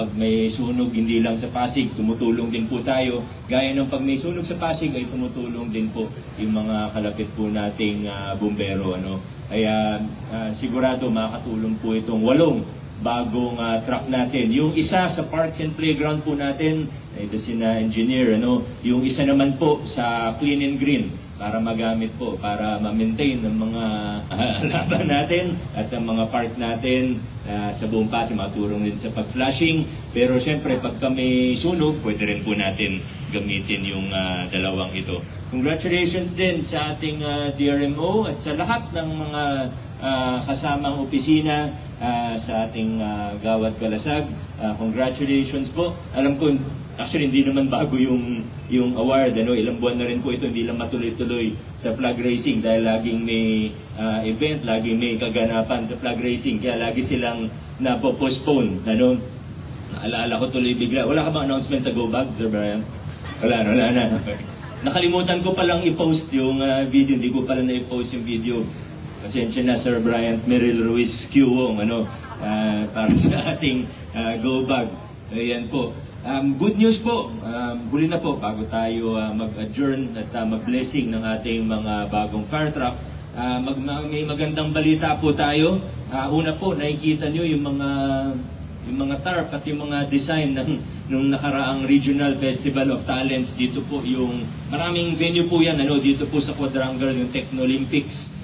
Pag may sunog, hindi lang sa Pasig, tumutulong din po tayo. Gaya ng pag may sunog sa Pasig, ay tumutulong din po yung mga kalapit po nating bumbero. Kaya sigurado makakatulong po itong 8 bagong truck natin. Yung isa sa Parks and Playground po natin, ito sina engineer. Yung isa naman po sa Clean and Green, para magamit po, para ma-maintain ng mga laban natin at ang mga park natin sa buong Pasig, matulong din sa pag-flashing. Pero siyempre, pag kami sunog, pwede rin po natin gamitin yung dalawang ito. Congratulations din sa ating DRMO at sa lahat ng mga kasamang opisina sa ating Gawad Kalasag. Congratulations po. Alam ko, actually, hindi naman bago yung award. Ilang buwan na rin po ito, hindi lang matuloy-tuloy sa flag racing dahil laging may event, laging may kaganapan sa flag racing. Kaya lagi silang napopostpone. Naalala ko tuloy bigla. Wala ka bang announcement sa Go Bag, Sir Brian? Wala na. Nakalimutan ko palang i-post yung video. Hindi ko pala na-i-post yung video. Pasensya na, Sir Brian Merrill Ruiz Q. Para sa ating Go Bag. Ayan po. Good news po, huli na po bago tayo mag-adjourn at mag-blessing ng ating mga bagong fire truck. May magandang balita po tayo. Una po, nakikita nyo yung mga tarp at yung mga design ng nakaraang Regional Festival of Talents. Dito po yung maraming venue po yan. Dito po sa Quadrangle, yung Techno-Olympics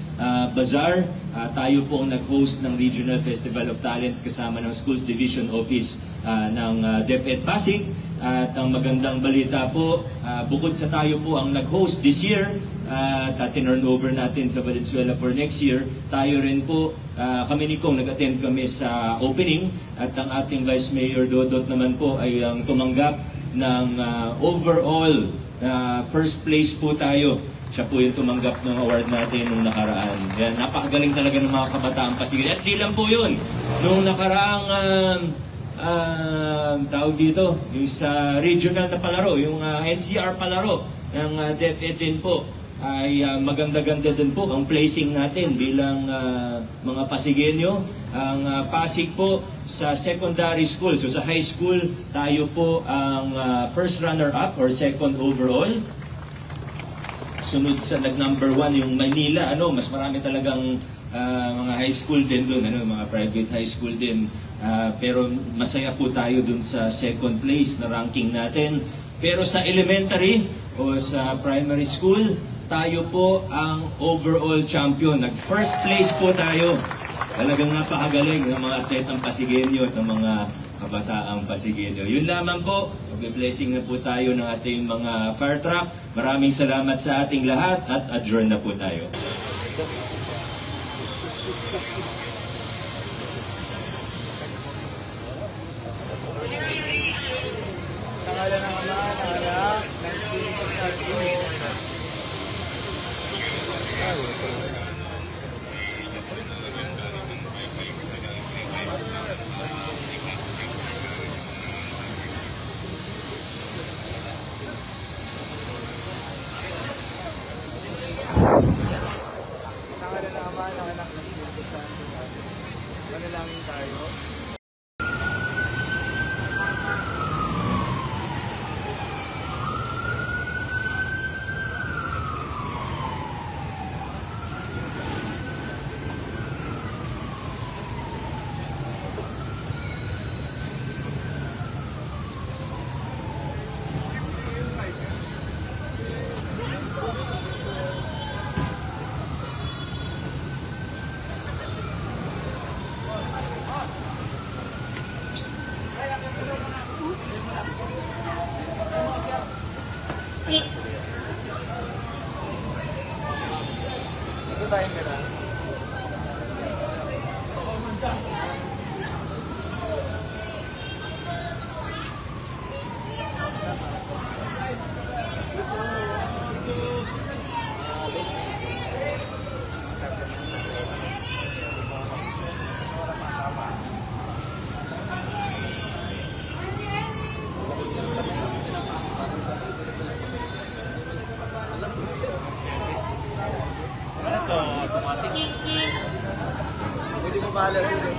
Bazaar. Tayo po ang nag-host ng Regional Festival of Talents kasama ng Schools Division Office ng DepEd Pasig. At ang magandang balita po, bukod sa tayo po ang nag-host this year, at tinurn over natin sa Valenzuela for next year, tayo rin po, kami ni Kong, nag-attend kami sa opening at ang ating Vice Mayor Dodot naman po ay ang tumanggap ng overall first place po tayo. Siya po yung tumanggap ng award natin nung nakaraan. Yan, napakagaling talaga ng mga kabataang Pasig. At di lang po yun. Nung nakaraang tawag dito, yung sa regional na palaro, yung NCR palaro ng DepEd din po, ay maganda-ganda din po ang placing natin bilang mga Pasigueño. Ang Pasig po sa secondary school, so sa high school, tayo po ang first runner-up or second overall. Sunod sa nag-number 1 yung Manila, mas marami talagang mga high school din doon, mga private high school din. Pero masaya po tayo doon sa second place na ranking natin. Pero sa elementary o sa primary school, tayo po ang overall champion. Nag-first place po tayo. Talagang napakagaling ng mga atletang Pasigueño at ng mga kabataang Pasigueño. Yun lamang po. Mag-blessing na po tayo ng ating mga fire truck. Maraming salamat sa ating lahat at adjourn na po tayo. Sa ngalan ng Ama, ng Anak, ng Espiritu Santo. Sa ngalan ng Ama, ng Anak, ng Espiritu Santo. Manalangin tayo. Ito tayo meron. Pwede mo bahala dito.